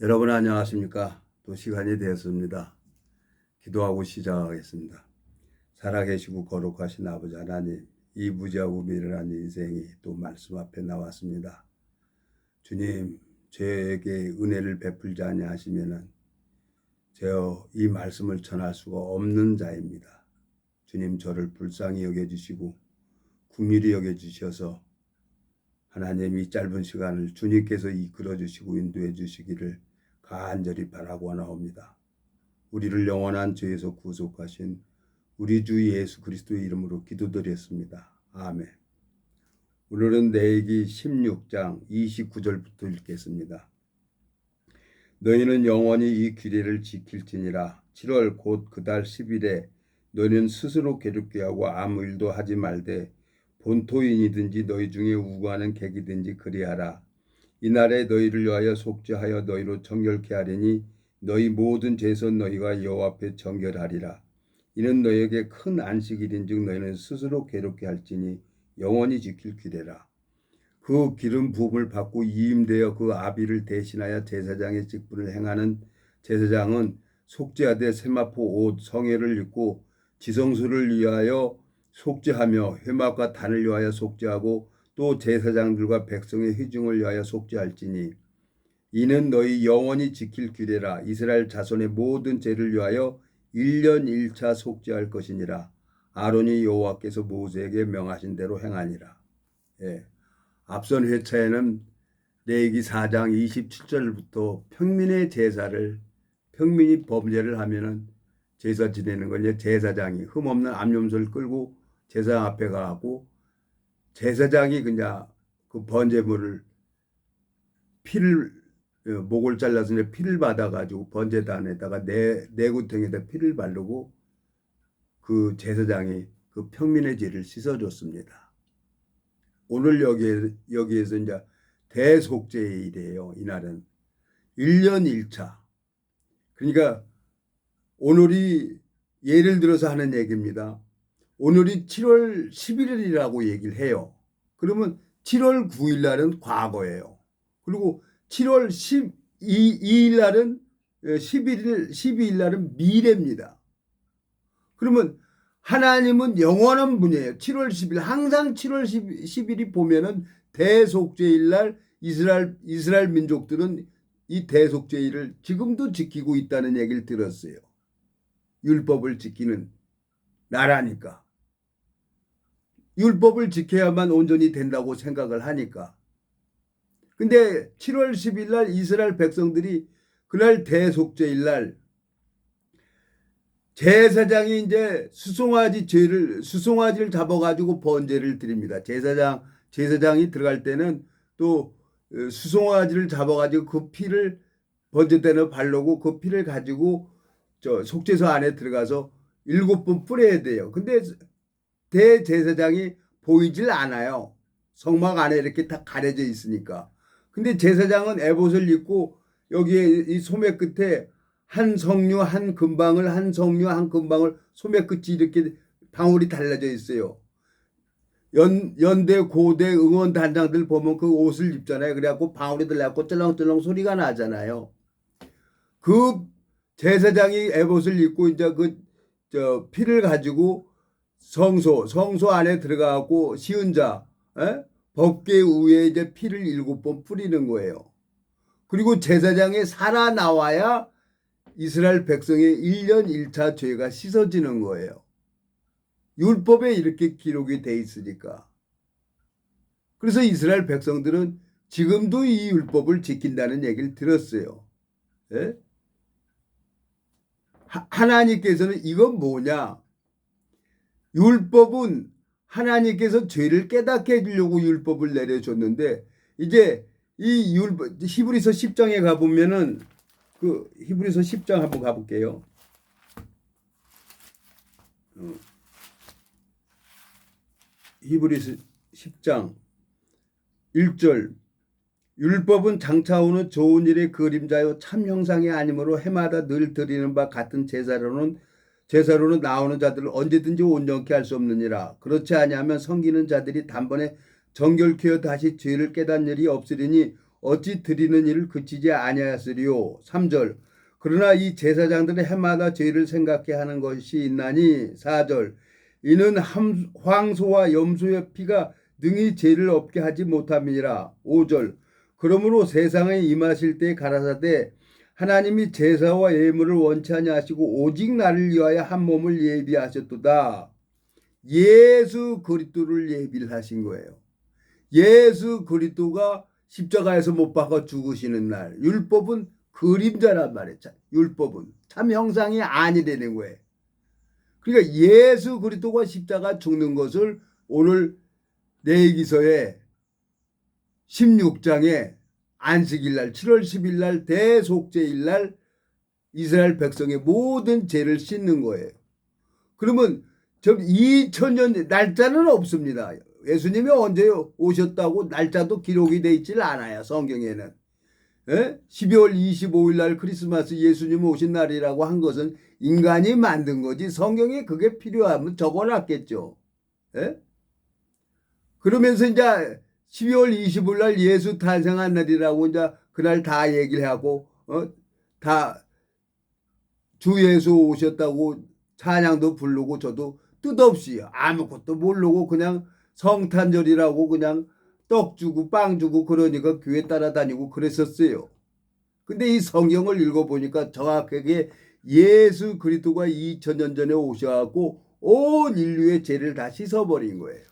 여러분 안녕하십니까? 또 시간이 되었습니다. 기도하고 시작하겠습니다. 살아계시고 거룩하신 아버지 하나님, 이 무지하고 미련한 인생이 또 말씀 앞에 나왔습니다. 주님, 저에게 은혜를 베풀지 아니하시면은 제어 이 말씀을 전할 수가 없는 자입니다. 주님, 저를 불쌍히 여겨주시고 긍휼히 여겨주셔서 하나님 이 짧은 시간을 주님께서 이끌어 주시고 인도해 주시기를 간절히 바라고 나옵니다. 우리를 영원한 죄에서 구속하신 우리 주 예수 그리스도의 이름으로 기도드렸습니다. 아멘. 오늘은 레위기 16장 29절부터 읽겠습니다. 너희는 영원히 이 규례를 지킬지니라. 7월 곧 그달 10일에 너희는 스스로 괴롭게 하고 아무 일도 하지 말되 본토인이든지 너희 중에 우고하는 객이든지 그리하라. 이날에 너희를 위하여 속죄하여 너희로 정결케 하리니 너희 모든 죄선 너희가 여호와 앞에 정결하리라. 이는 너희에게 큰 안식일인즉 너희는 스스로 괴롭게 할지니 영원히 지킬 규례라. 그 기름 부음을 받고 이임되어 그 아비를 대신하여 제사장의 직분을 행하는 제사장은 속죄하되 세마포 옷 성회를 입고 지성소를 위하여 속죄하며 회막과 단을 위하여 속죄하고 또 제사장들과 백성의 회중을 위하여 속죄할지니 이는 너희 영원히 지킬 규례라. 이스라엘 자손의 모든 죄를 위하여 1년 1차 속죄할 것이니라. 아론이 여호와께서 모세에게 명하신 대로 행하니라. 앞선 회차에는 레위기 4장 27절부터 평민이 범죄를 하면은 제사 지내는 걸 제사장이 흠없는 암염소를 끌고 제사장 앞에 가고 제사장이 그냥 그 번제물을 목을 잘라서 피를 받아가지고 번제단에다가 내구통에다 피를 바르고 그 제사장이 그 평민의 죄를 씻어줬습니다. 오늘 여기에서 이제 대속죄일이에요. 이날은 1년 1차. 그러니까 오늘이 예를 들어서 하는 얘기입니다. 오늘이 7월 11일이라고 얘기를 해요. 그러면 7월 9일 날은 과거예요. 그리고 7월 12일 날은 12일 날은 미래입니다. 그러면 하나님은 영원한 분이에요. 7월 10일 항상 7월 10일이 보면은 대속죄일 날 이스라엘 민족들은 이 대속죄일을 지금도 지키고 있다는 얘기를 들었어요. 율법을 지키는 나라니까. 율법을 지켜야만 온전히 된다고 생각을 하니까. 근데 7월 10일 날 이스라엘 백성들이 그날 대속죄일 날 제사장이 이제 수송아지를 잡아가지고 번제를 드립니다. 제사장이 들어갈 때는 또 수송아지를 잡아가지고 그 피를 번제단에 바르고 그 피를 가지고 저 속죄소 안에 들어가서 7번 뿌려야 돼요. 근데 대제사장이 보이질 않아요. 성막 안에 이렇게 다 가려져 있으니까. 근데 제사장은 에봇을 입고 여기에 이 소매 끝에 한 성류 한 금방울 소매 끝이 이렇게 방울이 달라져 있어요. 연대 고대 응원 단장들 보면 그 옷을 입잖아요. 그래갖고 방울이 들려갖고 쩔렁쩔렁 소리가 나잖아요. 그 제사장이 에봇을 입고 이제 저 피를 가지고 성소 안에 들어가고 시은자 법궤 위에 이제 피를 7번 뿌리는 거예요. 그리고 제사장이 살아나와야 이스라엘 백성의 1년 1차 죄가 씻어지는 거예요. 율법에 이렇게 기록이 돼 있으니까. 그래서 이스라엘 백성들은 지금도 이 율법을 지킨다는 얘기를 들었어요. 예? 하나님께서는 이건 뭐냐? 율법은 하나님께서 죄를 깨닫게 해주려고 율법을 내려줬는데 이제 이 율법 히브리서 10장에 가보면은 그 히브리서 10장 한번 가볼게요. 히브리서 10장 1절 율법은 장차 오는 좋은 일의 그림자요 참 형상이 아니므로 해마다 늘 드리는 바 같은 제사로는 나오는 자들을 언제든지 온전케 할 수 없느니라. 그렇지 아니하면 섬기는 자들이 단번에 정결케 하여 다시 죄를 깨닫는 일이 없으리니 어찌 드리는 일을 그치지 아니하였으리요. 3절 그러나 이 제사장들은 해마다 죄를 생각해 하는 것이 있나니 4절 이는 황소와 염소의 피가 능히 죄를 없게 하지 못함이니라. 5절 그러므로 세상에 임하실 때 가라사대 하나님이 제사와 예물을 원치 아니하시고 오직 나를 위하여 한 몸을 예비하셨도다. 예수 그리스도를 예비를 하신 거예요. 예수 그리스도가 십자가에서 못 박아 죽으시는 날. 율법은 그림자란 말이에요. 율법은 참 형상이 아니라는 거예요. 그러니까 예수 그리스도가 십자가 죽는 것을 오늘 레위기서의 16장에 안식일날 7월 10일날 대속죄일날 이스라엘 백성의 모든 죄를 씻는 거예요. 그러면 좀 2000년 날짜는 없습니다. 예수님이 언제 오셨다고 날짜도 기록이 되어 있질 않아요. 성경에는. 12월 25일 날 크리스마스 예수님 오신 날이라고 한 것은 인간이 만든 거지 성경에 그게 필요하면 적어놨겠죠. 그러면서 이제 12월 25일 날 예수 탄생한 날이라고 이제 그날 다 얘기를 하고 다 주 예수 오셨다고 찬양도 부르고 저도 뜻없이 아무것도 모르고 그냥 성탄절이라고 그냥 떡 주고 빵 주고 그러니까 교회 따라다니고 그랬었어요. 근데 이 성경을 읽어보니까 정확하게 예수 그리스도가 2000년 전에 오셔갖고 온 인류의 죄를 다 씻어버린 거예요.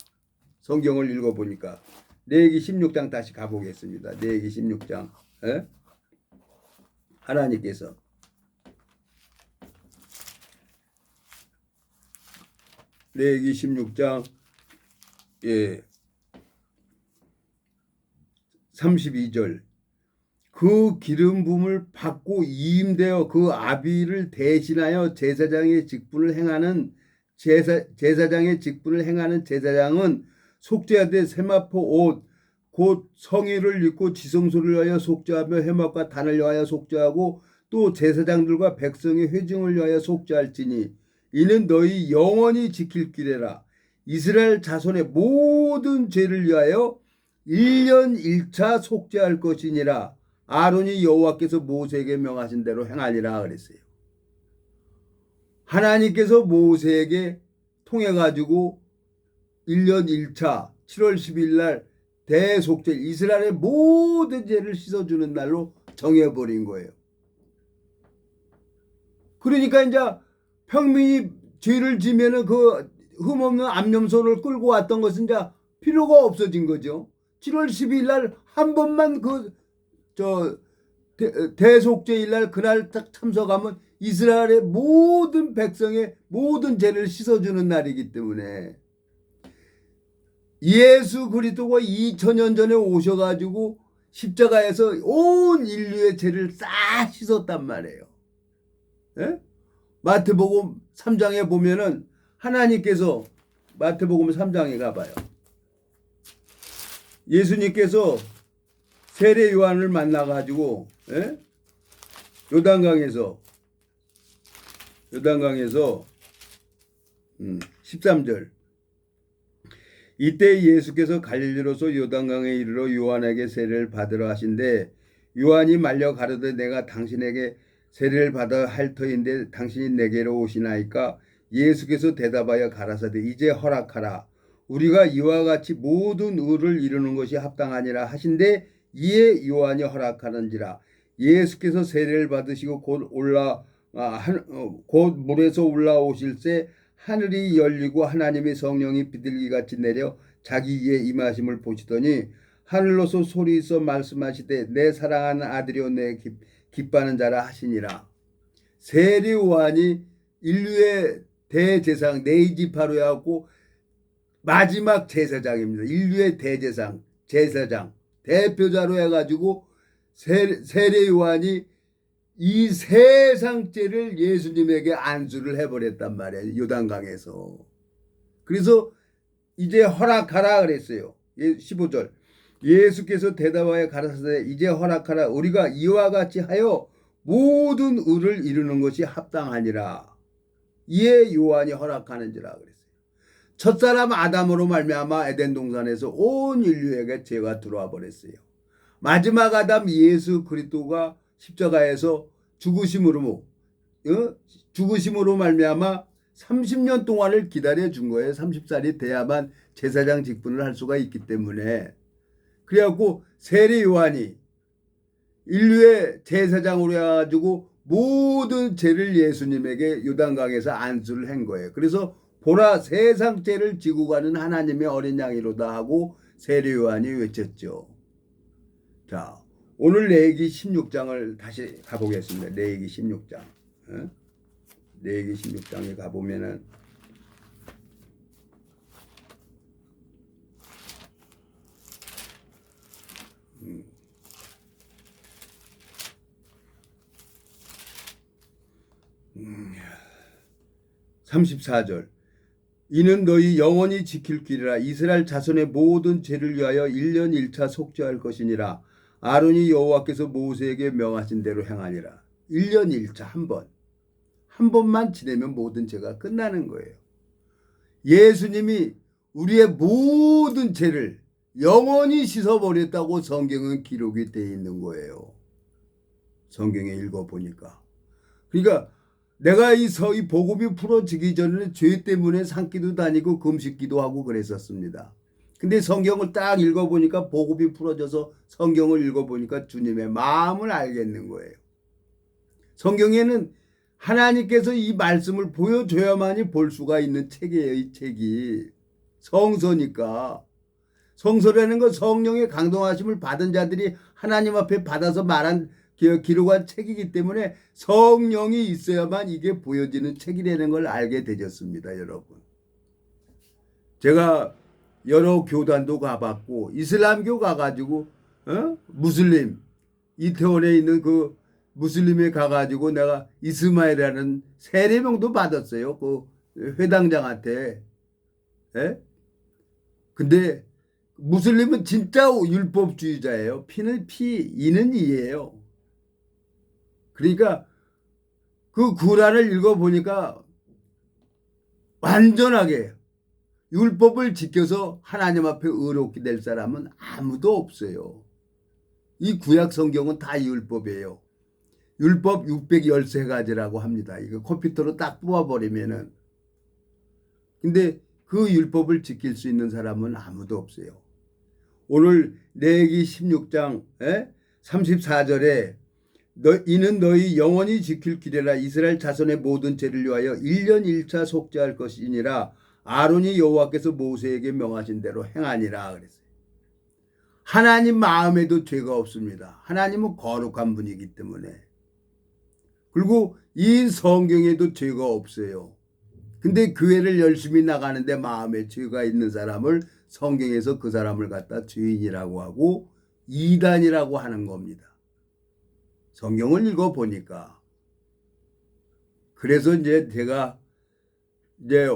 성경을 읽어보니까. 레위기 16장 다시 가보겠습니다. 레위기 16장. 하나님께서 레위기 16장 32절 그 기름 부음을 받고 이임되어 그 아비를 대신하여 제사장의 직분을 행하는 제사장은 속죄하되 세마포 옷 곧 성의를 입고 지성소를 위하여 속죄하며 해막과 단을 위하여 속죄하고 또 제사장들과 백성의 회중을 위하여 속죄할지니 이는 너희 영원히 지킬 규례라. 이스라엘 자손의 모든 죄를 위하여 1년 1차 속죄할 것이니라. 아론이 여호와께서 모세에게 명하신 대로 행하리라 그랬어요. 하나님께서 모세에게 통해 가지고 1년 1차 7월 10일 날 대속죄 이스라엘의 모든 죄를 씻어주는 날로 정해버린 거예요. 그러니까 이제 평민이 죄를 지면은 그 흠없는 암염소를 끌고 왔던 것은 이제 필요가 없어진 거죠. 7월 12일 날 한 번만 대속죄일 날 그날 딱 참석하면 이스라엘의 모든 백성의 모든 죄를 씻어주는 날이기 때문에 예수 그리스도가 2000년 전에 오셔가지고 십자가에서 온 인류의 죄를 싹 씻었단 말이에요. 마태복음 3장에 보면은 하나님께서 마태복음 3장에 가봐요. 예수님께서 세례 요한을 만나가지고 요단강에서 13절 이때 예수께서 갈릴리로서 요단강에 이르러 요한에게 세례를 받으러 하신대 요한이 말려 가로되 내가 당신에게 세례를 받아 할 터인데 당신이 내게로 오시나이까 예수께서 대답하여 가라사대 이제 허락하라 우리가 이와 같이 모든 의를 이루는 것이 합당하니라 하신대 이에 요한이 허락하는지라 예수께서 세례를 받으시고 곧 물에서 올라오실새 하늘이 열리고 하나님의 성령이 비둘기같이 내려 자기에게 임하심을 보시더니 하늘로서 소리 있어 말씀하시되 내 사랑하는 아들이요 내 기뻐하는 자라 하시니라. 세례 요한이 인류의 대제사장 네이지파로 해갖고 마지막 제사장입니다. 인류의 제사장 대표자로 해가지고 세례 요한이 이 세상 죄를 예수님에게 안수를 해버렸단 말이에요. 요단강에서. 그래서 이제 허락하라 그랬어요. 15절 예수께서 대답하여 가라사대 이제 허락하라 우리가 이와 같이 하여 모든 의를 이루는 것이 합당하니라. 이에 요한이 허락하는지라 그랬어요. 첫사람 아담으로 말미암아 에덴 동산에서 온 인류에게 죄가 들어와 버렸어요. 마지막 아담 예수 그리스도가 십자가에서 죽으심으로 말미암아 30년 동안을 기다려 준 거예요. 30살이 돼야만 제사장 직분을 할 수가 있기 때문에. 그래갖고 세례 요한이 인류의 제사장으로 해가지고 모든 죄를 예수님에게 요단강에서 안수를 한 거예요. 그래서 보라 세상 죄를 지고 가는 하나님의 어린 양이로다 하고 세례 요한이 외쳤죠. 자, 오늘 레위기 16장을 다시 가보겠습니다. 레위기 16장. 레위기 16장에 가보면은 34절. 이는 너희 영원히 지킬 길이라. 이스라엘 자손의 모든 죄를 위하여 1년 1차 속죄할 것이니라. 아론이 여호와께서 모세에게 명하신 대로 행하니라. 1년 1차 한 번. 한 번만 지내면 모든 죄가 끝나는 거예요. 예수님이 우리의 모든 죄를 영원히 씻어버렸다고 성경은 기록이 되어 있는 거예요. 성경에 읽어보니까. 그러니까 내가 이 복음이 풀어지기 전에는 죄 때문에 산기도 다니고 금식기도 하고 그랬었습니다. 근데 성경을 딱 읽어보니까 복음이 풀어져서 성경을 읽어보니까 주님의 마음을 알겠는 거예요. 성경에는 하나님께서 이 말씀을 보여줘야만이 볼 수가 있는 책이에요. 이 책이 성서니까. 성서라는 건 성령의 강동하심을 받은 자들이 하나님 앞에 받아서 말한 기록한 책이기 때문에 성령이 있어야만 이게 보여지는 책이라는 걸 알게 되셨습니다. 여러분. 제가 여러 교단도 가봤고 이슬람교 가가지고 무슬림 이태원에 있는 그 무슬림에 가가지고 내가 이스마일이라는 세례명도 받았어요. 그 회당장한테. 예? 근데 무슬림은 진짜 율법주의자예요. 피는 피, 이는 이예요. 그러니까 그 구란을 읽어보니까 완전하게 율법을 지켜서 하나님 앞에 의롭게 될 사람은 아무도 없어요. 이 구약 성경은 다 율법이에요. 율법 613가지라고 합니다. 이거 컴퓨터로 딱 뽑아버리면은. 근데 그 율법을 지킬 수 있는 사람은 아무도 없어요. 오늘 레위기 16장 34절에 이는 너희 영원히 지킬 길이라. 이스라엘 자손의 모든 죄를 위하여 1년 1차 속죄할 것이니라. 아론이 여호와께서 모세에게 명하신 대로 행하니라 그랬어요. 하나님 마음에도 죄가 없습니다. 하나님은 거룩한 분이기 때문에. 그리고 이 성경에도 죄가 없어요. 근데 교회를 열심히 나가는데 마음에 죄가 있는 사람을 성경에서 그 사람을 갖다 죄인이라고 하고 이단이라고 하는 겁니다. 성경을 읽어보니까. 그래서 이제 제가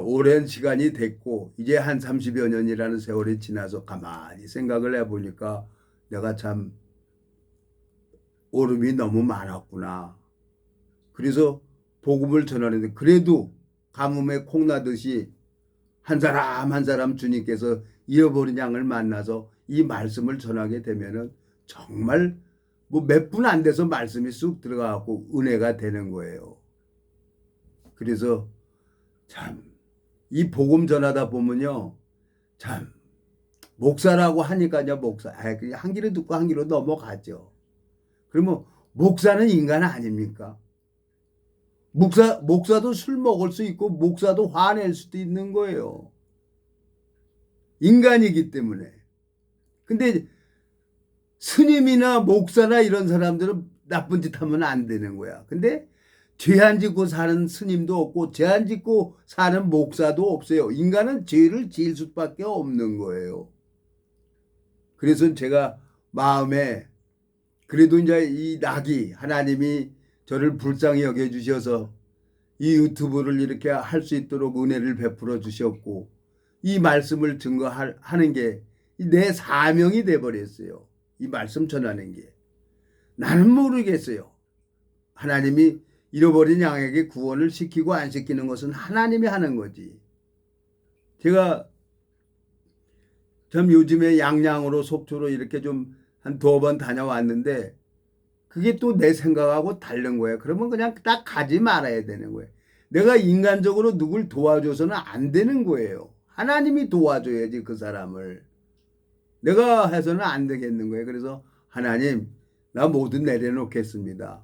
오랜 시간이 됐고 이제 한 30여 년이라는 세월이 지나서 가만히 생각을 해보니까 내가 참 오름이 너무 많았구나. 그래서 복음을 전하는데 그래도 가뭄에 콩나듯이 한 사람 한 사람 주님께서 잃어버린 양을 만나서 이 말씀을 전하게 되면은 정말 뭐 몇 분 안 돼서 말씀이 쑥 들어가고 은혜가 되는 거예요. 그래서 참 이 복음 전하다 보면요, 참 목사라고 하니까요, 목사 그냥 한 귀로 듣고 한 귀로 넘어가죠. 그러면 목사는 인간 아닙니까? 목사도 술 먹을 수 있고 목사도 화낼 수도 있는 거예요. 인간이기 때문에. 근데 스님이나 목사나 이런 사람들은 나쁜 짓 하면 안 되는 거야. 근데 죄 안 짓고 사는 스님도 없고 죄 안 짓고 사는 목사도 없어요. 인간은 죄를 지을 수밖에 없는 거예요. 그래서 제가 마음에 그래도 이제 이 낙이 하나님이 저를 불쌍히 여겨주셔서 이 유튜브를 이렇게 할 수 있도록 은혜를 베풀어 주셨고 이 말씀을 증거하는 게 내 사명이 돼버렸어요. 이 말씀 전하는 게. 나는 모르겠어요. 하나님이 잃어버린 양에게 구원을 시키고 안 시키는 것은 하나님이 하는 거지. 제가 참 요즘에 양양으로 속초로 이렇게 좀 한 2번 다녀왔는데 그게 또 내 생각하고 다른 거예요. 그러면 그냥 딱 가지 말아야 되는 거예요. 내가 인간적으로 누굴 도와줘서는 안 되는 거예요. 하나님이 도와줘야지 그 사람을. 내가 해서는 안 되겠는 거예요. 그래서 하나님, 나 모두 내려놓겠습니다.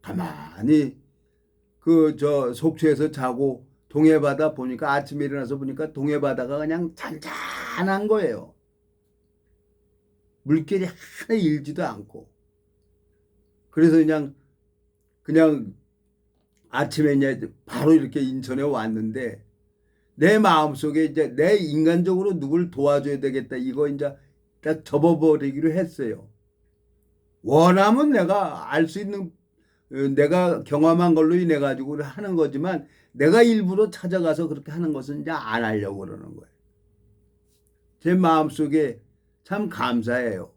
가만히 속초에서 자고 동해바다 보니까 아침에 일어나서 보니까 동해바다가 그냥 잔잔한 거예요. 물결이 하나 일지도 않고. 그래서 그냥 아침에 이제 바로 이렇게 인천에 왔는데 내 마음속에 이제 내 인간적으로 누굴 도와줘야 되겠다 이거 이제 딱 접어버리기로 했어요. 원하면 내가 알 수 있는 내가 경험한 걸로 인해 가지고 하는 거지만 내가 일부러 찾아가서 그렇게 하는 것은 이제 안 하려고 그러는 거예요. 제 마음속에 참 감사해요.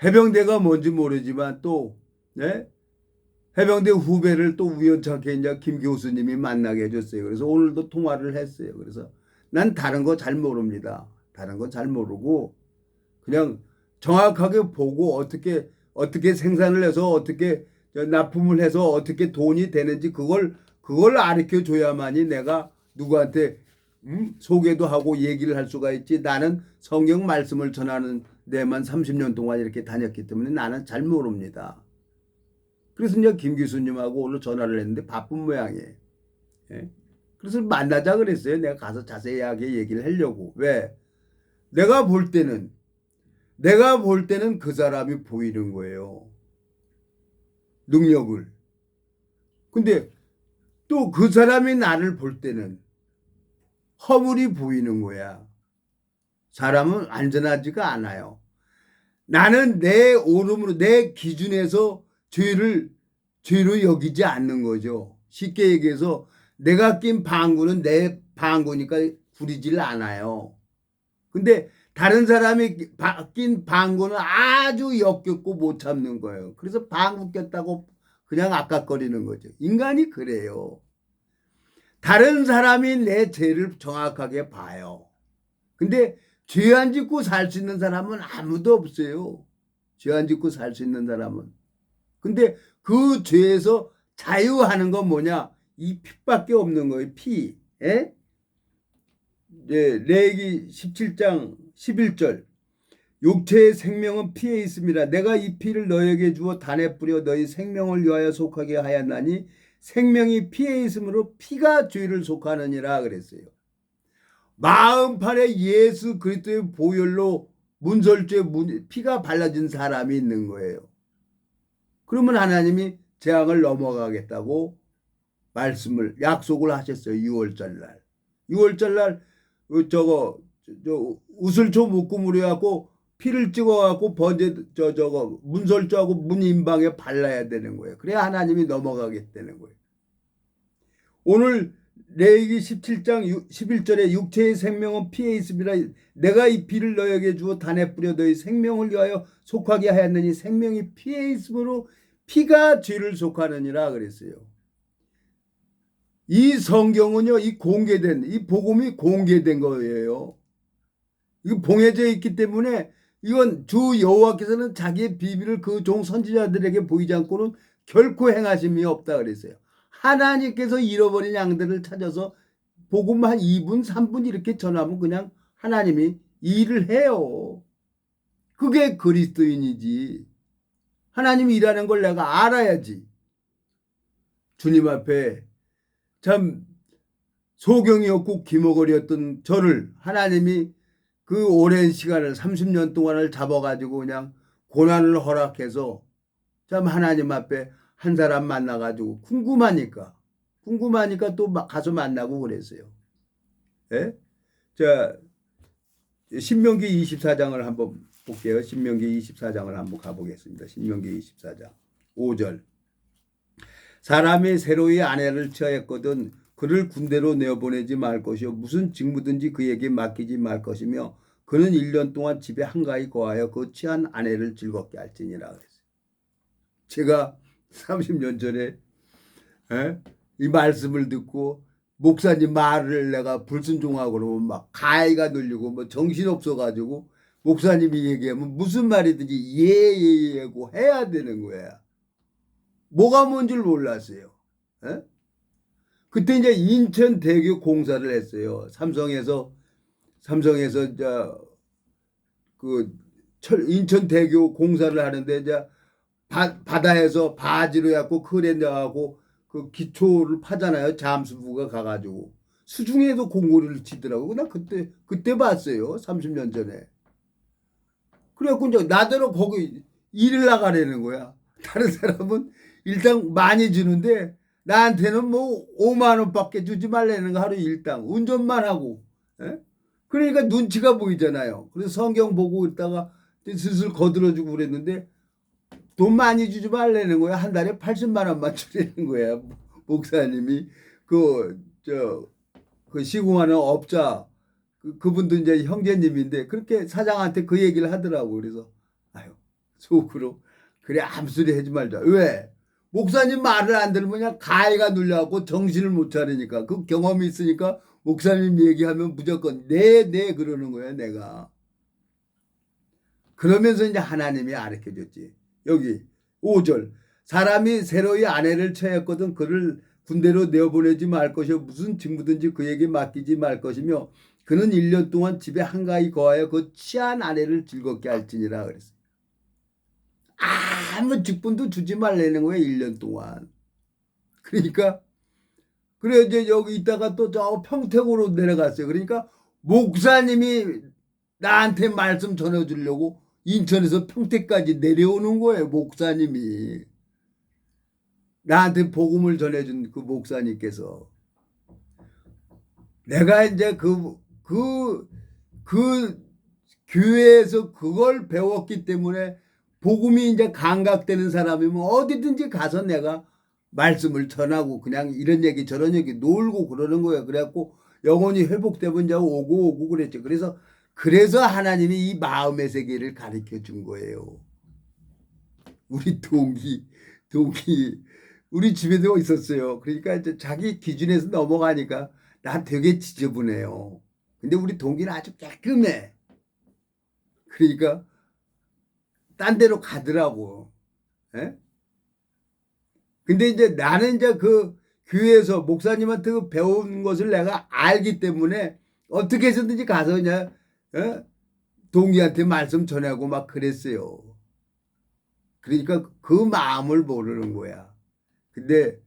해병대가 뭔지 모르지만 또 네? 해병대 후배를 또 우연찮게 이제 김 교수님이 만나게 해줬어요. 그래서 오늘도 통화를 했어요. 그래서 난 다른 거 잘 모릅니다. 다른 거 잘 모르고 그냥 정확하게 보고 어떻게 생산을 해서 어떻게 납품을 해서 어떻게 돈이 되는지 그걸 가르쳐 줘야만이 내가 누구한테 소개도 하고 얘기를 할 수가 있지. 나는 성경 말씀을 전하는 데만 30년 동안 이렇게 다녔기 때문에 나는 잘 모릅니다. 그래서 이제 김 교수님하고 오늘 전화를 했는데 바쁜 모양이에요. 예? 그래서 만나자 그랬어요. 내가 가서 자세하게 얘기를 하려고. 왜? 내가 볼 때는 그 사람이 보이는 거예요. 능력을. 근데 또 그 사람이 나를 볼 때는 허물이 보이는 거야. 사람은 안전하지가 않아요. 나는 내 오름으로 내 기준에서 죄로 여기지 않는 거죠. 쉽게 얘기해서 내가 낀 방구는 내 방구니까 구리질 않아요. 근데 다른 사람이 낀 방구는 아주 역겹고 못 참는 거예요. 그래서 방구 꼈다고 그냥 아깝거리는 거죠. 인간이 그래요. 다른 사람이 내 죄를 정확하게 봐요. 근데 죄 안 짓고 살 수 있는 사람은 아무도 없어요. 죄 안 짓고 살 수 있는 사람은. 근데 그 죄에서 자유하는 건 뭐냐? 이 핏밖에 없는 거예요. 피. 예? 예, 레위기 17장 11절. 육체의 생명은 피에 있습니다. 내가 이 피를 너에게 주어 단에 뿌려 너희 생명을 위하여 속하게 하였나니 생명이 피에 있으므로 피가 죄를 속하느니라 그랬어요. 마음판에 예수 그리스도의 보혈로 문설주에 피가 발라진 사람이 있는 거예요. 그러면 하나님이 재앙을 넘어가겠다고 약속을 하셨어요. 6월절 날. 6월절 날 우슬초 묶음으로 해갖고 피를 찍어갖고 문설주하고 문인방에 발라야 되는 거예요. 그래야 하나님이 넘어가겠다는 거예요. 오늘 레위기 17장 11절에 육체의 생명은 피에 있습니다. 내가 이 피를 너에게 주어 단에 뿌려 너희 생명을 위하여 속하게 하였느니 생명이 피에 있으므로 피가 죄를 속하느니라 그랬어요. 이 성경은요, 이 복음이 공개된 거예요. 이거 봉해져 있기 때문에 이건 주 여호와께서는 자기의 비밀을 그 종 선지자들에게 보이지 않고는 결코 행하심이 없다 그랬어요. 하나님께서 잃어버린 양들을 찾아서 복음 한 2분, 3분 이렇게 전하면 그냥 하나님이 일을 해요. 그게 그리스도인이지. 하나님이 일하는 걸 내가 알아야지. 주님 앞에 참 소경이 없고 기머거리였던 저를 하나님이 그 오랜 시간을 30년 동안을 잡아가지고 그냥 고난을 허락해서 참 하나님 앞에 한 사람 만나가지고 궁금하니까 또 가서 만나고 그랬어요. 예? 자, 신명기 24장을 한번 볼게요. 신명기 24장을 한번 가보겠습니다. 신명기 24장 5절. 사람이 새로이 아내를 취하였거든 그를 군대로 내어보내지 말 것이요 무슨 직무든지 그에게 맡기지 말 것이며 그는 1년 동안 집에 한가히 거하여 그 취한 아내를 즐겁게 할지니라 그랬어요. 제가 30년 전에 이 말씀을 듣고 목사님 말을 내가 불순종하고 그러면 막 가해가 눌리고 뭐 정신없어가지고 목사님이 얘기하면 무슨 말이든지 예예예고 해야 되는 거야. 뭐가 뭔 줄 몰랐어요. 에? 그때 이제 인천대교 공사를 했어요. 삼성에서 이제 그 인천대교 공사를 하는데 이제 바다에서 바지로 해갖고 크레인 나가고 그 기초를 파잖아요. 잠수부가 가가지고 수중에도 공고리를 치더라고. 나 그때 봤어요. 30년 전에. 그래갖고 이제 나더러 거기 일을 나가라는 거야. 다른 사람은 일당 많이 주는데 나한테는 뭐 5만 원밖에 주지 말라는 거 하루 일당 운전만 하고. 에? 그러니까 눈치가 보이잖아요. 그래서 성경 보고 있다가 슬슬 거들어주고 그랬는데 돈 많이 주지 말라는 거야. 한 달에 80만 원만 주라는 거야. 목사님이 그 시공하는 업자 그분도 이제 형제님인데 그렇게 사장한테 그 얘기를 하더라고. 그래서 아유 속으로 그래 아무 소리 하지 말자. 왜? 목사님 말을 안 들으면 그냥 가해가 눌려갖고 정신을 못 차리니까 그 경험이 있으니까 목사님 얘기하면 무조건 네 그러는 거야 내가. 그러면서 이제 하나님이 가르쳐줬지. 여기 5절 사람이 새로이 아내를 취했거든 그를 군대로 내어보내지 말 것이요 무슨 직무든지 그에게 맡기지 말 것이며 그는 1년 동안 집에 한가히 거하여 그 취한 아내를 즐겁게 할지니라 그랬어요. 아무 직분도 주지 말라는 거예요. 1년 동안. 그러니까 그래 이제 여기 있다가 또 저 평택으로 내려갔어요. 그러니까 목사님이 나한테 말씀 전해주려고 인천에서 평택까지 내려오는 거예요. 목사님이. 나한테 복음을 전해준 그 목사님께서. 내가 이제 그 교회에서 그걸 배웠기 때문에 복음이 이제 감각되는 사람이면 어디든지 가서 내가 말씀을 전하고 그냥 이런 얘기 저런 얘기 놀고 그러는 거예요. 그래갖고 영혼이 회복되면 이제 오고 그랬죠. 그래서 하나님이 이 마음의 세계를 가르쳐 준 거예요. 우리 동기 우리 집에도 있었어요. 그러니까 이제 자기 기준에서 넘어가니까 나 되게 지저분해요. 근데 우리 동기는 아주 깔끔해. 그러니까 딴 데로 가더라고. 예? 근데 이제 나는 이제 그 교회에서 목사님한테 그 배운 것을 내가 알기 때문에 어떻게 해서든지 가서 그냥 동기한테 말씀 전하고 막 그랬어요. 그러니까 그 마음을 모르는 거야. 근데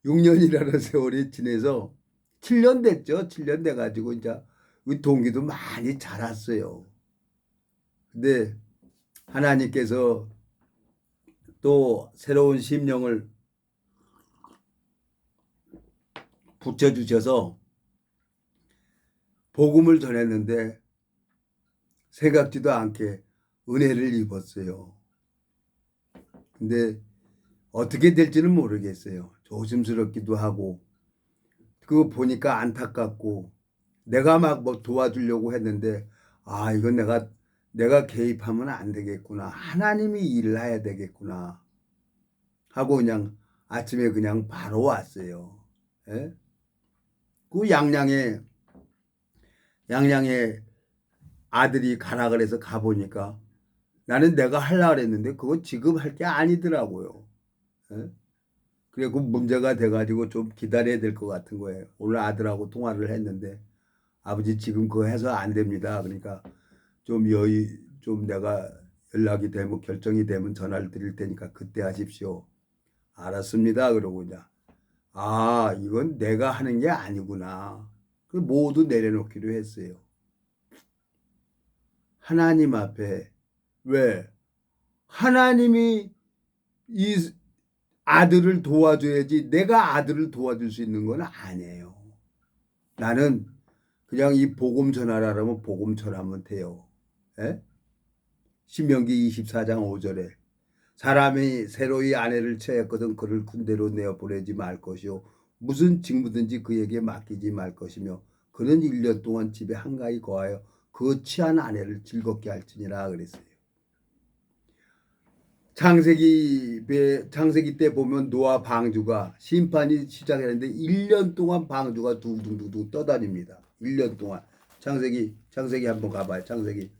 6년이라는 세월이 지내서 7년 됐죠. 7년 돼가지고 이제 우리 동기도 많이 자랐어요. 근데 하나님께서 또 새로운 심령을 붙여주셔서 복음을 전했는데 생각지도 않게 은혜를 입었어요. 근데 어떻게 될지는 모르겠어요. 조심스럽기도 하고 그거 보니까 안타깝고 내가 막 뭐 도와주려고 했는데 아 이건 내가 개입하면 안 되겠구나. 하나님이 일을 해야 되겠구나 하고 그냥 아침에 그냥 바로 왔어요. 예? 그 양양에 아들이 가라 그래서 가보니까 나는 내가 하려고 그랬는데 그건 지금 할 게 아니더라고요. 예? 그리고 문제가 돼가지고 좀 기다려야 될 것 같은 거예요. 오늘 아들하고 통화를 했는데 아버지 지금 그거 해서 안 됩니다. 그러니까 좀 내가 연락이 되면 결정이 되면 전화를 드릴 테니까 그때 하십시오. 알았습니다. 그러고 이제 이건 내가 하는 게 아니구나. 그 모두 내려놓기로 했어요. 하나님 앞에 왜 하나님이 이 아들을 도와줘야지 내가 아들을 도와줄 수 있는 건 아니에요. 나는 그냥 이 복음 전하라면 복음 전하면 돼요. 에? 신명기 24장 5절에 사람이 새로이 아내를 취했거든 그를 군대로 내어 보내지 말 것이요 무슨 직무든지 그에게 맡기지 말 것이며 그는 1년 동안 집에 한가히 거하여 그 취한 아내를 즐겁게 할지니라 그랬어요. 창세기 때 보면 노아 방주가 심판이 시작했는데 1년 동안 방주가 둥둥둥둥 떠다닙니다. 1년 동안. 창세기 한번 가봐요. 창세기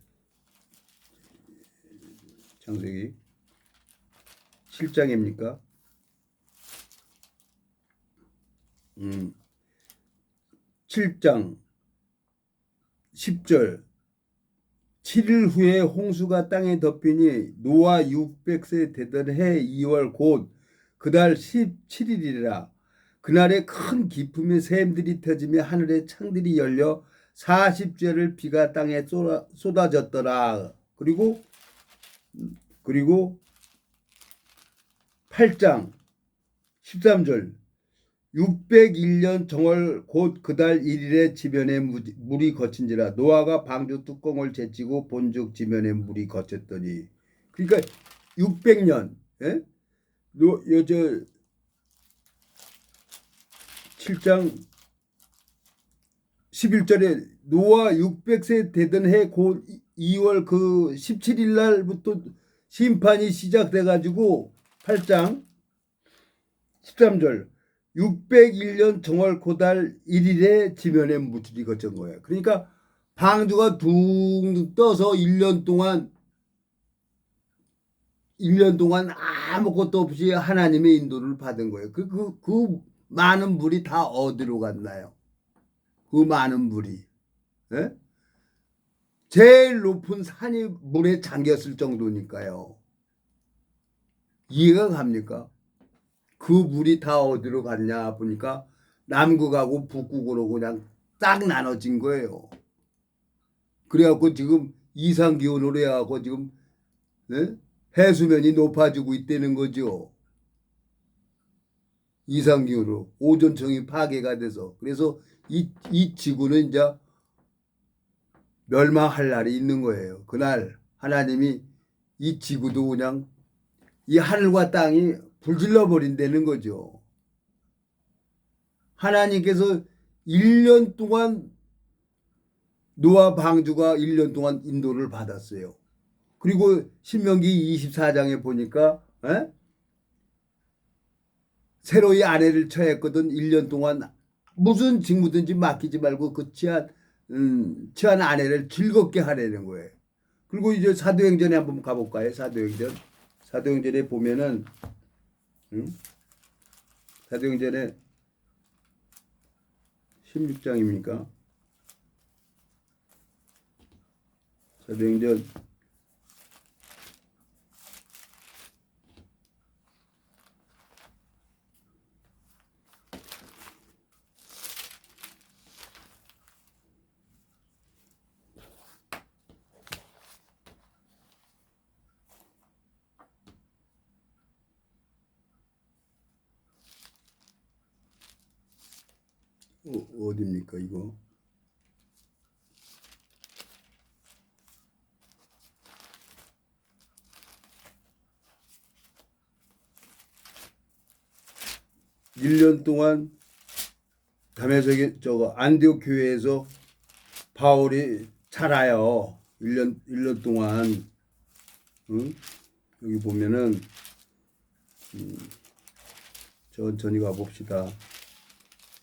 7장입니까? 7장 10절 7일 후에 홍수가 땅에 덮이니 노아 600세 되던 해 2월 곧 그달 17일이라. 그날에 큰 기품의 샘들이 터지며 하늘의 창들이 열려 40죄를 비가 땅에 쏟아졌더라. 그리고 8장 13절 601년 정월 곧 그달 1일에 지면에 물이 거친지라. 노아가 방주 뚜껑을 제치고 본즉 지면에 물이 거쳤더니. 그러니까 600년. 예? 7장 11절에 노아 600세 되던 해 곧 2월 그 17일 날부터 심판이 시작돼 가지고 8장 13절 601년 정월 고달 1일에 지면에 물이 거친 거예요. 그러니까 방주가 둥둥 떠서 1년 동안 아무것도 없이 하나님의 인도를 받은 거예요. 그 많은 물이 다 어디로 갔나요? 그 많은 물이. 예? 제일 높은 산이 물에 잠겼을 정도니까요. 이해가 갑니까? 그 물이 다 어디로 갔냐 보니까 남극하고 북극으로 그냥 딱 나눠진 거예요. 그래갖고 지금 이상기온으로 해갖고 지금 네? 해수면이 높아지고 있다는 거죠. 이상기온으로 오존층이 파괴가 돼서. 그래서 이 지구는 이제 멸망할 날이 있는 거예요. 그날 하나님이 이 지구도 그냥 이 하늘과 땅이 불질러 버린다는 거죠. 하나님께서 1년 동안 노아 방주가 1년 동안 인도를 받았어요. 그리고 신명기 24장에 보니까 새로이 아내를 처했거든. 1년 동안 무슨 직무든지 맡기지 말고 그 취한 아내를 즐겁게 하라는 거예요. 그리고 이제 사도행전에 한번 가볼까요? 사도행전에 보면은 사도행전에 16장입니까? 사도행전 '어디입니까 이거? (1년) 동안 다메섹에 안디옥 교회에서 바울이 자라요. 1년 동안. 여기 보면은 천천히 가봅시다.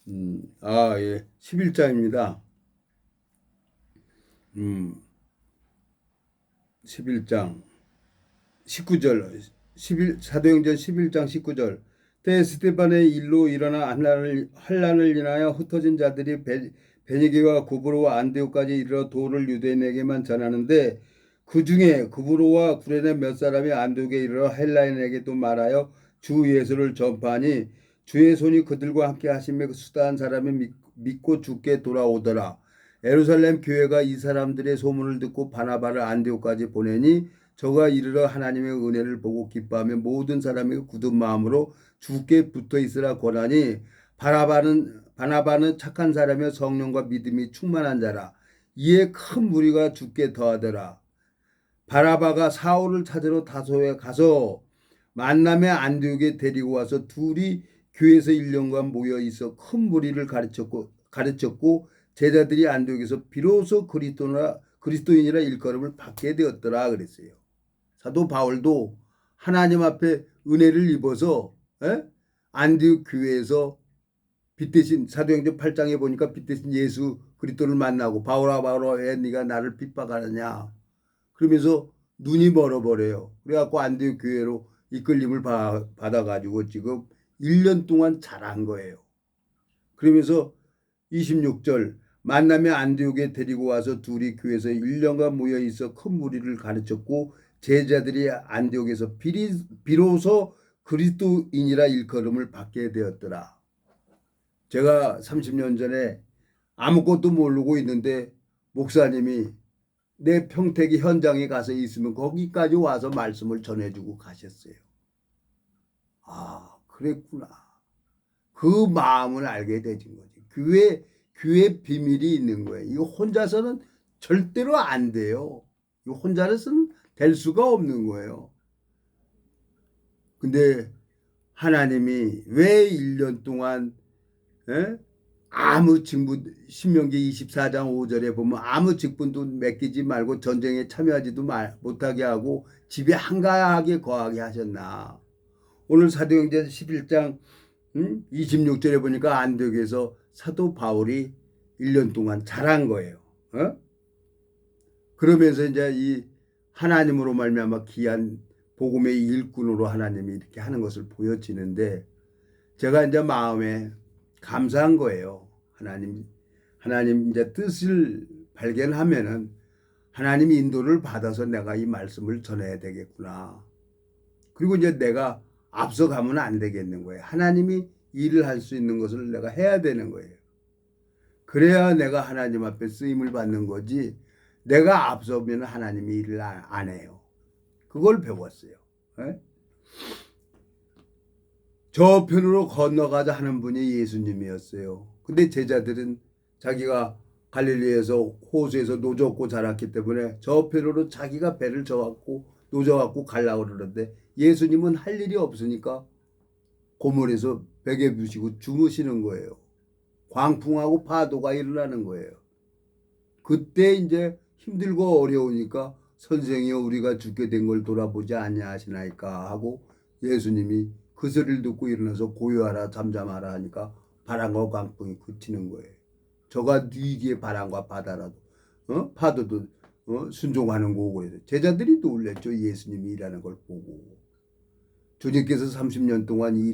예. 11장입니다. 11장 19절 사도행전 11장 19절 때 스데반의 일로 일어나 환란을 인하여 흩어진 자들이 베니게와 구브로와 안디옥까지 이르러 도를 유대인에게만 전하는데 그 중에 구브로와 구레네 몇 사람이 안디옥에 이르러 헬라인에게도 말하여 주 예수를 전파하니 주의 손이 그들과 함께 하시며 수다한 사람이 믿고 주께 돌아오더라. 예루살렘 교회가 이 사람들의 소문을 듣고 바나바를 안디옥까지 보내니 저가 이르러 하나님의 은혜를 보고 기뻐하며 모든 사람이 굳은 마음으로 주께 붙어 있으라 권하니 바나바는 착한 사람이며 성령과 믿음이 충만한 자라. 이에 큰 무리가 주께 더하더라. 바나바가 사울을 찾으러 다소에 가서 만남의 안디옥에 데리고 와서 둘이 교회에서 1년간 모여 있어 큰 무리를 가르쳤고 제자들이 안디옥에서 비로소 그리스도인이라 일컬음을 받게 되었더라 그랬어요. 사도 바울도 하나님 앞에 은혜를 입어서 안디옥 교회에서 빛 대신 사도행전 8장에 보니까 빛 대신 예수 그리스도를 만나고 바울아 바울아 왜 네가 나를 핍박하느냐 그러면서 눈이 멀어버려요. 그래갖고 안디옥 교회로 이끌림을 받아가지고 지금 1년 동안 자란 거예요. 그러면서 26절 만남의 안디옥에 데리고 와서 둘이 교회에서 1년간 모여 있어 큰 무리를 가르쳤고 제자들이 안디옥에서 비로소 그리스도인이라 일컬음을 받게 되었더라. 제가 30년 전에 아무것도 모르고 있는데 목사님이 내 평택이 현장에 가서 있으면 거기까지 와서 말씀을 전해주고 가셨어요. 아, 그랬구나. 그 마음을 알게 되진 거지. 교회 비밀이 있는 거예요. 이거 혼자서는 절대로 안 돼요. 이거 혼자서는 될 수가 없는 거예요. 근데 하나님이 왜 1년 동안 아무 직분 신명기 24장 5절에 보면 아무 직분도 맡기지 말고 전쟁에 참여하지도 못하게 하고 집에 한가하게 거하게 하셨나. 오늘 사도행전 11장 26절에 보니까 안디옥에서 사도 바울이 1년 동안 자란 거예요. 그러면서 이제 이 하나님으로 말미암아 귀한 복음의 일꾼으로 하나님이 이렇게 하는 것을 보여지는데 제가 이제 마음에 감사한 거예요. 하나님 이제 뜻을 발견하면은 하나님 인도를 받아서 내가 이 말씀을 전해야 되겠구나. 그리고 이제 내가 앞서가면 안 되겠는 거예요. 하나님이 일을 할 수 있는 것을 내가 해야 되는 거예요. 그래야 내가 하나님 앞에 쓰임을 받는 거지 내가 앞서면 하나님이 일을 안 해요. 그걸 배웠어요. 저편으로 건너가자 하는 분이 예수님이었어요. 근데 제자들은 자기가 갈릴리에서 호수에서 노젓고 자랐기 때문에 저편으로 자기가 배를 져갖고 노져갖고 가려고 그러는데 예수님은 할 일이 없으니까 고물에서 베개 부시고 주무시는 거예요. 광풍하고 파도가 일어나는 거예요. 그때 이제 힘들고 어려우니까 선생이여 우리가 죽게 된 걸 돌아보지 아니하시나이까 하고 예수님이 그 소리를 듣고 일어나서 고요하라 잠잠하라 하니까 바람과 광풍이 그치는 거예요. 저가 네게 바람과 바다라도 파도도 순종하는 거고 그래서 제자들이 놀랬죠. 예수님이 일하는 걸 보고. 주님께서 30년 동안 이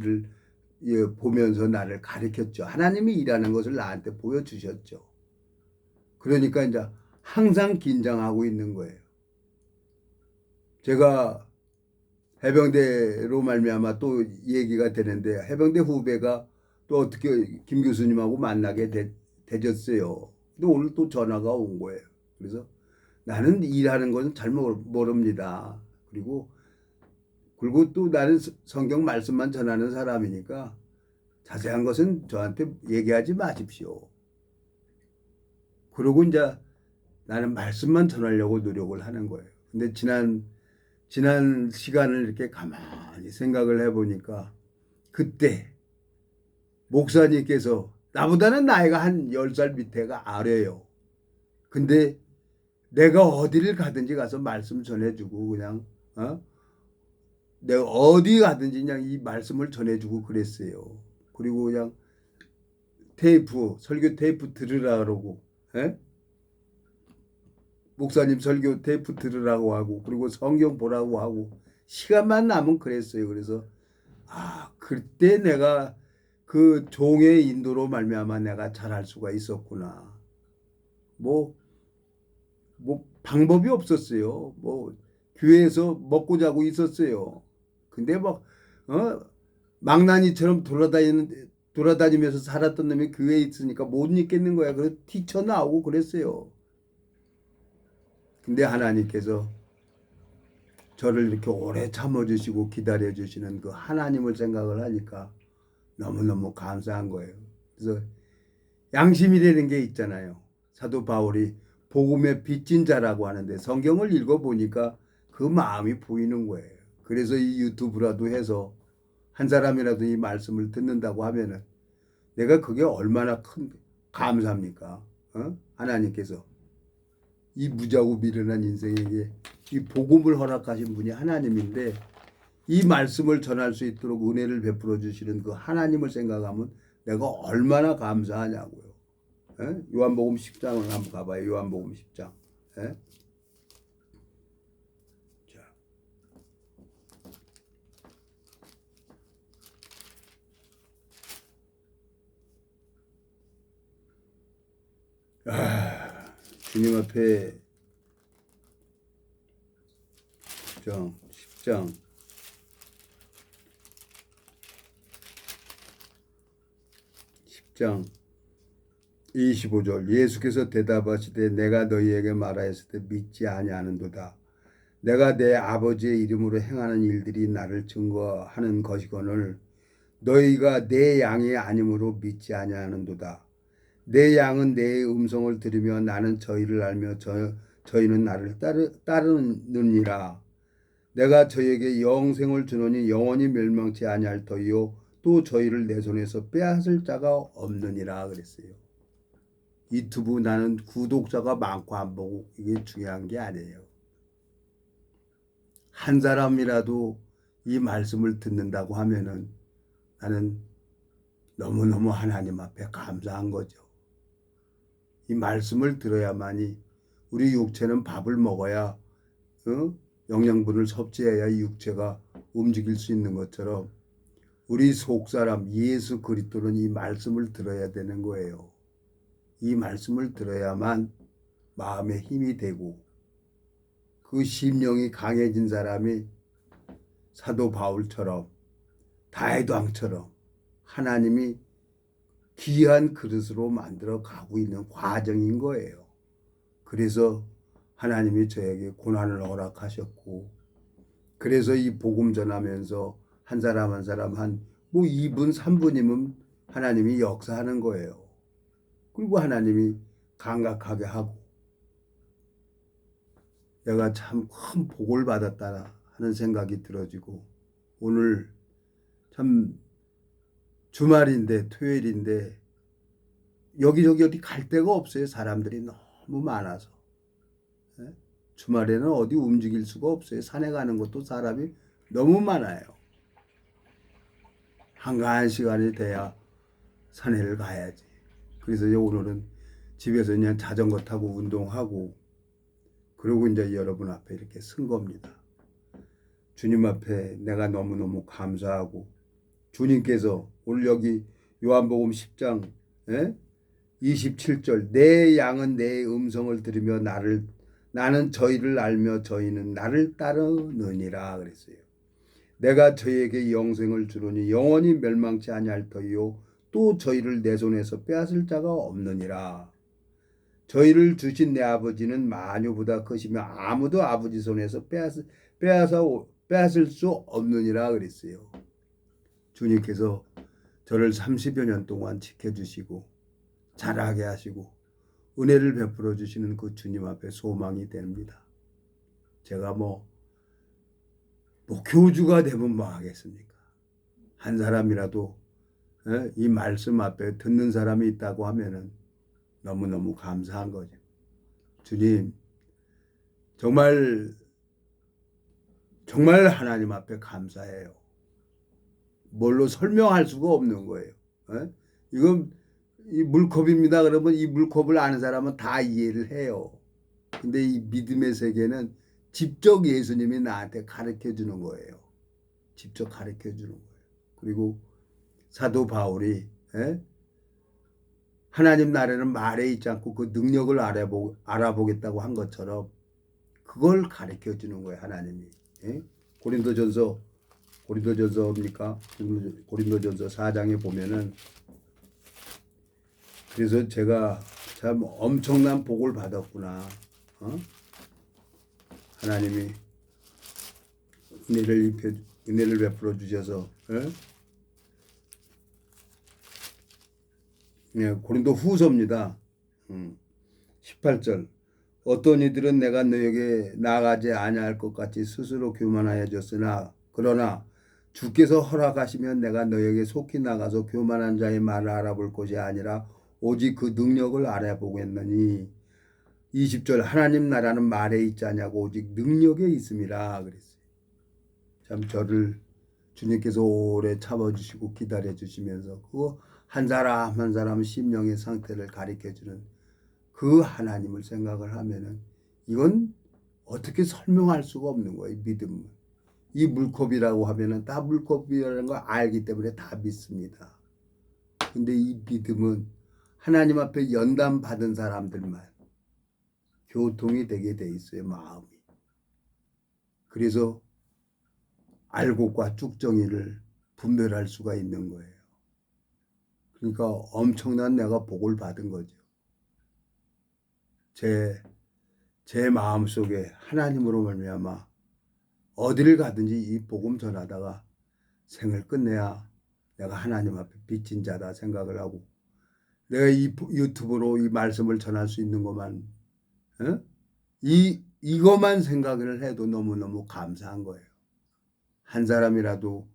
일을 보면서 나를 가르쳤죠. 하나님이 일하는 것을 나한테 보여주셨죠. 그러니까 이제 항상 긴장하고 있는 거예요. 제가 해병대로 말미암아 또 얘기가 되는데 해병대 후배가 또 어떻게 김 교수님하고 만나게 되졌어요. 근데 오늘 또 전화가 온 거예요. 그래서 나는 일하는 것은 잘 모릅니다. 그리고 또 나는 성경 말씀만 전하는 사람이니까 자세한 것은 저한테 얘기하지 마십시오. 그러고 이제 나는 말씀만 전하려고 노력을 하는 거예요. 근데 지난 시간을 이렇게 가만히 생각을 해보니까 그때 목사님께서 나보다는 나이가 한 10살 밑에가 아래요. 근데 내가 어디를 가든지 가서 말씀 전해주고 그냥 내가 어디 가든지 그냥 이 말씀을 전해주고 그랬어요. 그리고 그냥 설교 테이프 들으라 그러고 목사님 설교 테이프 들으라고 하고 그리고 성경 보라고 하고 시간만 나면 그랬어요. 그래서 그때 내가 그 종의 인도로 말미암아 내가 잘할 수가 있었구나. 뭐 방법이 없었어요. 뭐 교회에서 먹고 자고 있었어요. 근데 막 망나니처럼 돌아다니면서 살았던 놈이 교회에 있으니까 못 있겠는 거야. 그래서 뛰쳐나오고 그랬어요. 근데 하나님께서 저를 이렇게 오래 참아주시고 기다려주시는 그 하나님을 생각을 하니까 너무너무 감사한 거예요. 그래서 양심이라는 게 있잖아요. 사도 바울이 복음의 빚진 자라고 하는데 성경을 읽어보니까 그 마음이 보이는 거예요. 그래서 이 유튜브라도 해서 한 사람이라도 이 말씀을 듣는다고 하면은 내가 그게 얼마나 큰 감사합니까? 하나님께서 이 무자고 미련한 인생에게 이 복음을 허락하신 분이 하나님인데 이 말씀을 전할 수 있도록 은혜를 베풀어 주시는 그 하나님을 생각하면 내가 얼마나 감사하냐고요. 예? 요한복음 10장을 한번 가봐요. 요한복음 10장. 예? 주님 앞에 10장 25절 예수께서 대답하시되 내가 너희에게 말하였을 때 믿지 아니하는도다. 내가 내 아버지의 이름으로 행하는 일들이 나를 증거하는 것이거늘 너희가 내 양이 아니므로 믿지 아니하는도다. 내 양은 내 음성을 들으며 나는 저희를 알며 저희는 나를 따르느니라. 내가 저희에게 영생을 주노니 영원히 멸망치 아니할 터이요 또 저희를 내 손에서 빼앗을 자가 없느니라 그랬어요. 유튜브 나는 구독자가 많고 안 보고 이게 중요한 게 아니에요. 한 사람이라도 이 말씀을 듣는다고 하면은 나는 너무너무 하나님 앞에 감사한 거죠. 이 말씀을 들어야만이 우리 육체는 밥을 먹어야 영양분을 섭취해야 육체가 움직일 수 있는 것처럼 우리 속사람 예수 그리스도는 이 말씀을 들어야 되는 거예요. 이 말씀을 들어야만 마음에 힘이 되고 그 심령이 강해진 사람이 사도 바울처럼 다혜도왕처럼 하나님이 귀한 그릇으로 만들어 가고 있는 과정인 거예요. 그래서 하나님이 저에게 고난을 허락하셨고 그래서 이 복음 전하면서 한 사람 한 사람 한 2분 3분이면 하나님이 역사하는 거예요. 그리고 하나님이 감각하게 하고 내가 참 큰 복을 받았다 하는 생각이 들어지고 오늘 참 주말인데 토요일인데 여기저기 어디 갈 데가 없어요. 사람들이 너무 많아서. 주말에는 어디 움직일 수가 없어요. 산에 가는 것도 사람이 너무 많아요. 한가한 시간이 돼야 산에를 가야지. 그래서 오늘은 집에서 그냥 자전거 타고 운동하고 그러고 이제 여러분 앞에 이렇게 선 겁니다. 주님 앞에 내가 너무너무 감사하고 주님께서 오늘 여기 요한복음 10장 27절 내 양은 내 음성을 들으며 나는 저희를 알며 저희는 나를 따르느니라 그랬어요. 내가 저희에게 영생을 주노니 영원히 멸망치 아니할 터이요 또 저희를 내 손에서 빼앗을 자가 없느니라. 저희를 주신 내 아버지는 만유보다 크시며 아무도 아버지 손에서 빼앗을 수 없느니라 그랬어요. 주님께서 저를 30여 년 동안 지켜주시고 자라게 하시고 은혜를 베풀어 주시는 그 주님 앞에 소망이 됩니다. 제가 뭐 교주가 되면 뭐 하겠습니까? 한 사람이라도 이 말씀 앞에 듣는 사람이 있다고 하면은 너무너무 감사한 거죠. 주님 정말 하나님 앞에 감사해요. 뭘로 설명할 수가 없는 거예요. 이건 이 물컵입니다. 그러면 이 물컵을 아는 사람은 다 이해를 해요. 근데 이 믿음의 세계는 직접 예수님이 나한테 가르쳐 주는 거예요. 직접 가르쳐 주는 거예요. 그리고 사도 바울이 하나님 나라는 말에 있지 않고 그 능력을 알아보겠다고 한 것처럼 그걸 가르쳐 주는 거예요. 하나님이. 고린도전서입니까? 고린도전서 4장에 보면은 그래서 제가 참 엄청난 복을 받았구나. 하나님이 은혜를 베풀어 주셔서 고린도 후서입니다. 18절 어떤 이들은 내가 너에게 나아가지 아니할 것 같이 스스로 교만하여졌으나 그러나 주께서 허락하시면 내가 너에게 속히 나가서 교만한 자의 말을 알아볼 것이 아니라 오직 그 능력을 알아보겠느니 20절 하나님 나라는 말에 있지 않냐고 오직 능력에 있음이라 그랬어요. 참 저를 주님께서 오래 참아주시고 기다려주시면서 그 한 사람 한 사람 심령의 상태를 가리켜주는 그 하나님을 생각을 하면은 이건 어떻게 설명할 수가 없는 거예요. 믿음은. 이 물컵이라고 하면은 다 물컵이라는 걸 알기 때문에 다 믿습니다. 근데 이 믿음은 하나님 앞에 연단 받은 사람들만 교통이 되게 돼 있어요. 마음이. 그래서 알곡과 쭉정이를 분별할 수가 있는 거예요. 그러니까 엄청난 내가 복을 받은 거죠. 제 마음속에 하나님으로 말미암아 어디를 가든지 이 복음 전하다가 생을 끝내야 내가 하나님 앞에 빚진 자다 생각을 하고 내가 이 유튜브로 이 말씀을 전할 수 있는 것만 이것만 생각을 해도 너무너무 감사한 거예요. 한 사람이라도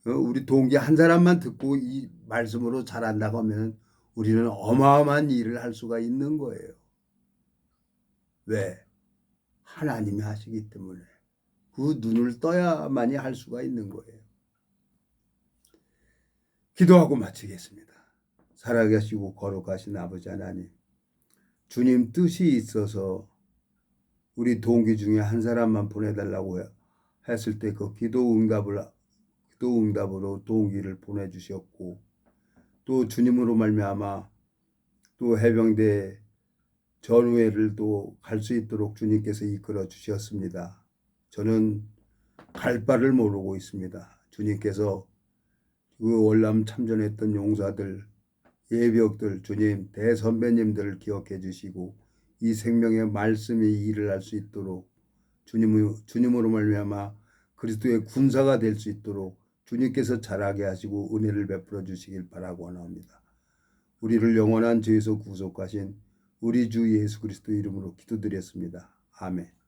우리 동기 한 사람만 듣고 이 말씀으로 잘한다고 하면 우리는 어마어마한 일을 할 수가 있는 거예요. 왜? 하나님이 하시기 때문에. 그 눈을 떠야만이 할 수가 있는 거예요. 기도하고 마치겠습니다. 살아계시고 거룩하신 아버지 하나님, 주님 뜻이 있어서 우리 동기 중에 한 사람만 보내달라고 했을 때 그 기도 응답으로 동기를 보내주셨고 또 주님으로 말미암아 또 해병대 전우회를 또 갈 수 있도록 주님께서 이끌어 주셨습니다. 저는 갈 바를 모르고 있습니다. 주님께서 그 월남 참전했던 용사들, 예비역들, 주님 대선배님들을 기억해 주시고 이 생명의 말씀이 일을 할 수 있도록 주님으로 말미암아 그리스도의 군사가 될 수 있도록 주님께서 자라게 하시고 은혜를 베풀어 주시길 바라고 원합니다. 우리를 영원한 죄에서 구속하신 우리 주 예수 그리스도 이름으로 기도드렸습니다. 아멘.